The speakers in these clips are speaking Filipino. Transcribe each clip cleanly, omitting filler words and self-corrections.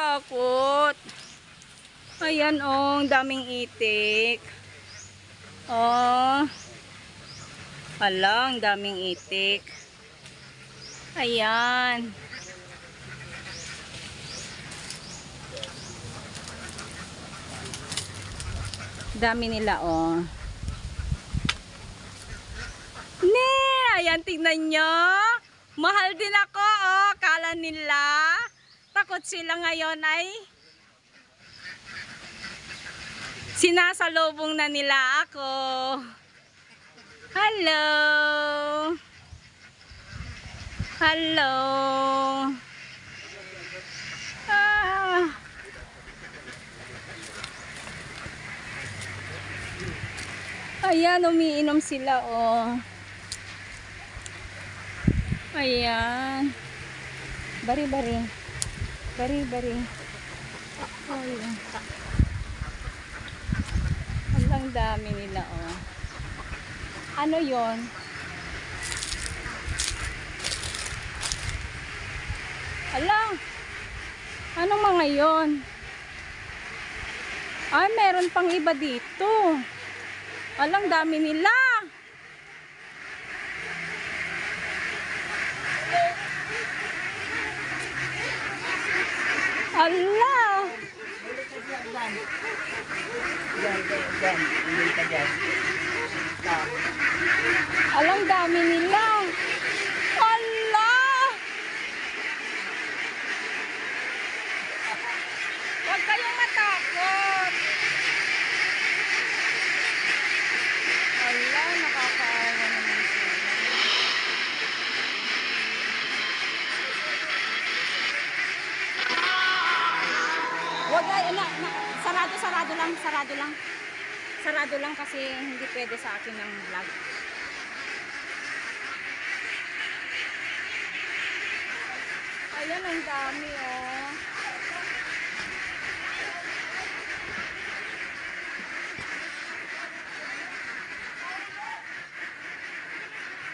Nakakatakot. Ayan oh, ang daming itik. Oh. Hala, ang daming itik. Ayan. Dami nila oh. Ne, ayan tingnan nyo. Mahal din ako oh. Kala nila. Takot sila ngayon ay sinasalubong na nila ako. Hello. Hello. Ah. Ayan, umiinom sila oh. Ayan. Bari-bari. Bari-bari. Ayan. Ang dami nila oh. Ano yon? Ala. Anong mga yon? Ay, meron pang iba dito. Alang dami nila. Ala. Alang dami nila. Ala. Huwag kayong matakot. Ala, nakakaawa naman sila. Huwag ay, sarado lang. Sarado lang kasi hindi pwede sa akin ng vlog. Ayan, ang dami oh.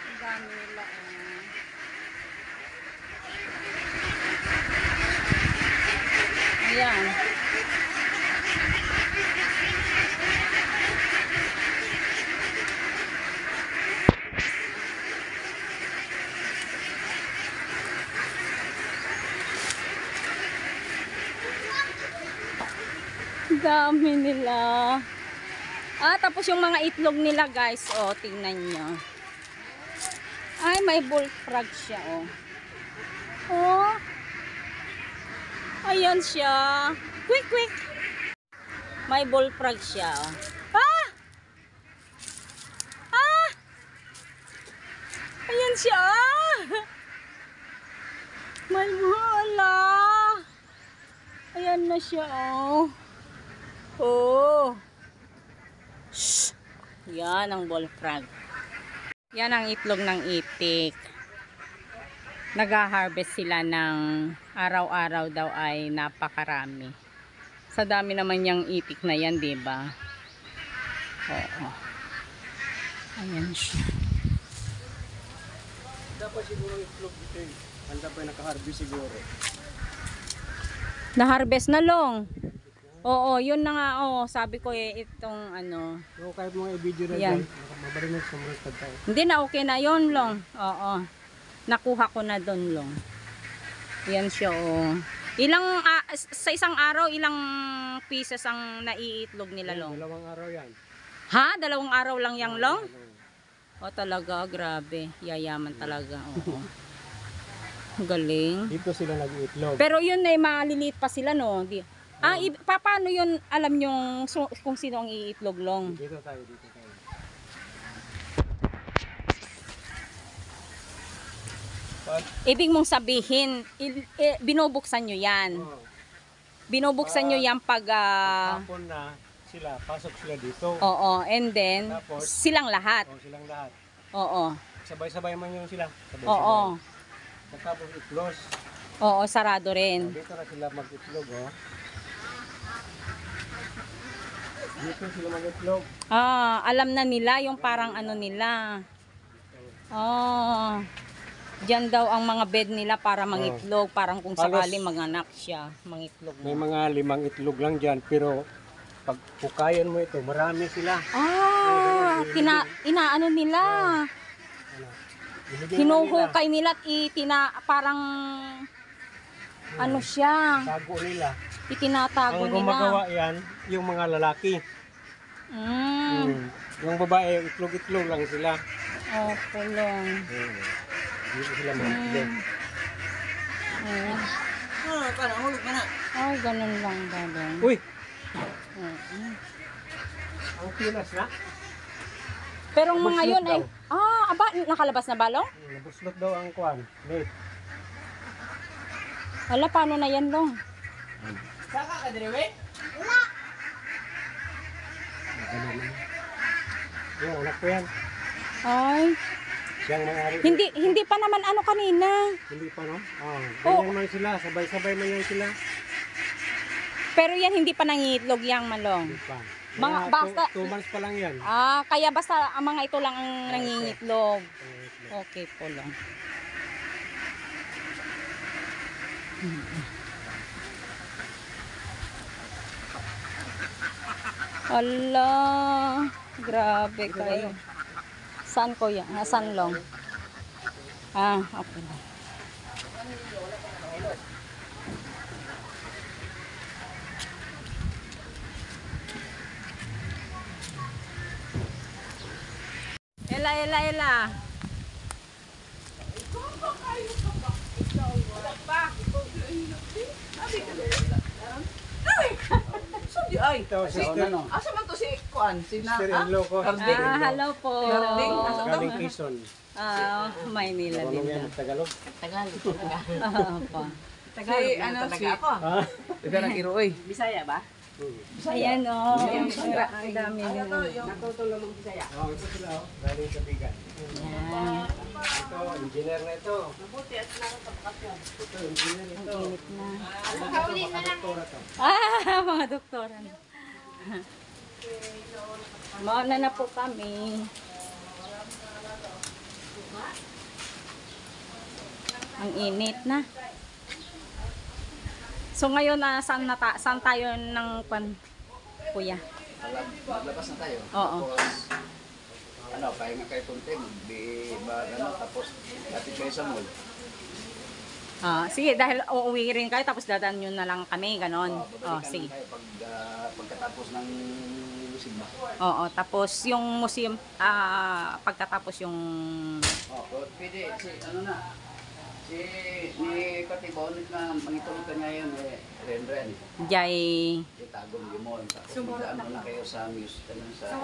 Ang dami nila oh. Ayan. Dami nila. Tapos yung mga itlog nila guys, oh, tingnan nyo. Ay, may bullfrog siya, oh. Oh. Ayan siya. Quick. May bullfrog siya, oh. Ayan siya. May wala. Ayan na siya, oh. Oh. Shh. Yan ang bullfrog. Yan ang itlog ng itik. Nag-harvest sila ng araw-araw daw ay napakarami. Sa dami naman yung itik na yan, diba? Oo. Ayan siya. Dapat siguro itlog ito eh. Handa pa yung naka-harvest siguro. Na-harvest na long. Oo, yun na nga, oh, sabi ko eh, itong ano. So, kahit mga i-video na Yan. dyan, mabarinig sa mga tayo. Hindi na, okay na yun long. Oo. Nakuha ko na doon long. Yan siya, oh. Sa isang araw, ilang pieces ang naiitlog nila long? 2 araw yan. Ha? 2 araw lang yang long? O talaga, grabe. Yayaman talaga, oo. Galing. Dito sila nag-iitlog. Pero yun ay maliliit pa sila, no? Paano yun alam yung kung sino ang iitlog long? Dito tayo. Ibig mong sabihin, binubuksan nyo yan. Binubuksan nyo yan pag... Hapon na sila, pasok sila dito. Oo, and then, Tapos, silang lahat. silang lahat. Oo. Sabay-sabay man yun sila. Oo. Tapos i-close. Oo, sarado rin. Dito na sila mag-itlog, oh. Dito sila mag-itlog. Alam na nila yung parang ano nila. Diyan daw ang mga bed nila para mangitlog, parang kung Halos- sakali manganak siya, mangitlog May na. mga 5 itlog lang dyan, pero pag pukayan mo ito, marami sila. Inaano nila. Ano, binigyan na nila. Hinuhukay nila at parang ano siya, Tago nila. itinatago Ang nila. gumagawa yan, yung mga lalaki. Mm. Yung babae, itlog-itlog lang sila. Oh, pulong. Hindi sila mag-itlog. Ay, ganun lang dadong. Uy! Mm. Ang pinas na? Pero ang mga Nabuslot yun ay, daw. aba, nakalabas na balong? Nabuslot daw ang kwan. Mate. Wala, paano na yan long? Yung anak ko yan. Ay, Siyang may-ari. hindi pa naman ano kanina. Hindi pa, no? Oh. Ganyan man sila. Sabay-sabay man yan sila. Pero yan hindi pa nangitlog yang malong. Hindi pa. Mga basta- 2 months pa lang yan. Kaya basta ang mga ito lang ang nangingitlog. Okay po lang. Allah, grabe kayo. Saan ko yan? Saan long? Okay. Ela. Ay, Ito, sister. asa man to si Kuan? Si na? Sister-in-law ko. Hello po. Galing Quezon. Maynila Ano din yan? daw. Tagalog? Tagalog. Opo. Si ano si ako. Taga ng Iroy. Bisaya ba? Ayan o. Ang dami nila. Natutulong ng Bisaya. Ito sila. Galing sa bigan. Yan. Ito, engineer na ito. Mabuti at nakakapakasyon. Ito, engineer ito. Init na. Doktora to. Mga doktora na. Mauna na po kami. Ang init na. So ngayon saan tayo ng kuya? Maglabas na tayo. Oo. Tapos, pahinga kayo kunti, tapos atin kayo sa mall. Sige, dahil uuwi rin kayo tapos dadaan nyo na lang kami, ganon. Babalikan Sige. tayo pagkatapos ng simba. Oo, tapos yung museum, pagkatapos yung... Pwede, ni Katibon na mangitulog ka ngayon, Ren. Jay... Itagong limon. Tapos magdaan na kayo sa music. Sa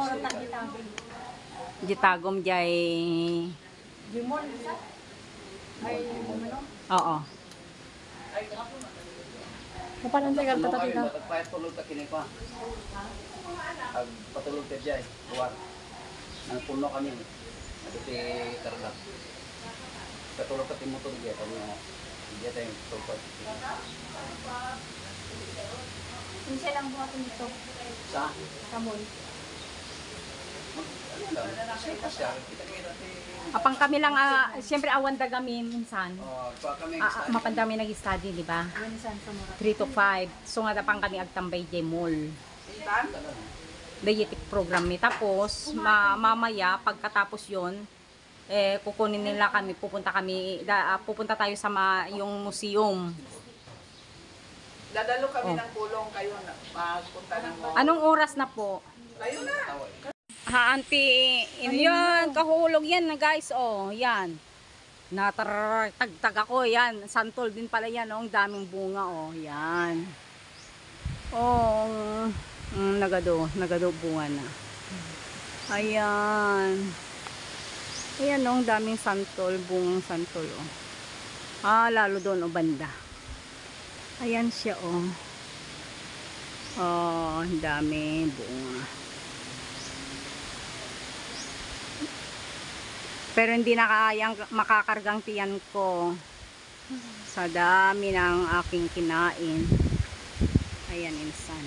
Jitagom, Jay... Oo. Paano tayo patulog ka kiniko? Patulog ka dyan, buwat. Nang puno kami. Ati karga. Patulog ka timutulog dyan. Hindi tayo tulog. Minsan lang buhatin dito. Sa? Kamoy. Ano lang? Siya siya. Kita-kita Apang kami lang, siyempre awanda kami minsan. kami Mapandami nag-study, di ba? Minsan sa mura. 3 to 5. So nga tapang kami agtambay jay mall. Dietetic program ni. Tapos, mamaya, pagkatapos yon kukunin nila kami, pupunta tayo sa yung museum. Dadalo kami ng pulong kayo na magpunta ng mall. Anong oras na po? Kayo na. Auntie, yan, kahulog yan na guys, yan. Tagtag ako, yan. Santol din pala yan, ang daming bunga, yan. Nagado bunga na. Ayan. Ayan, ang daming santol, bungang santol, lalo doon, banda. Ayan siya, ang dami bunga. Pero hindi na kayang makakargang tiyan ko sa dami ng aking kinain. Ayan, insan.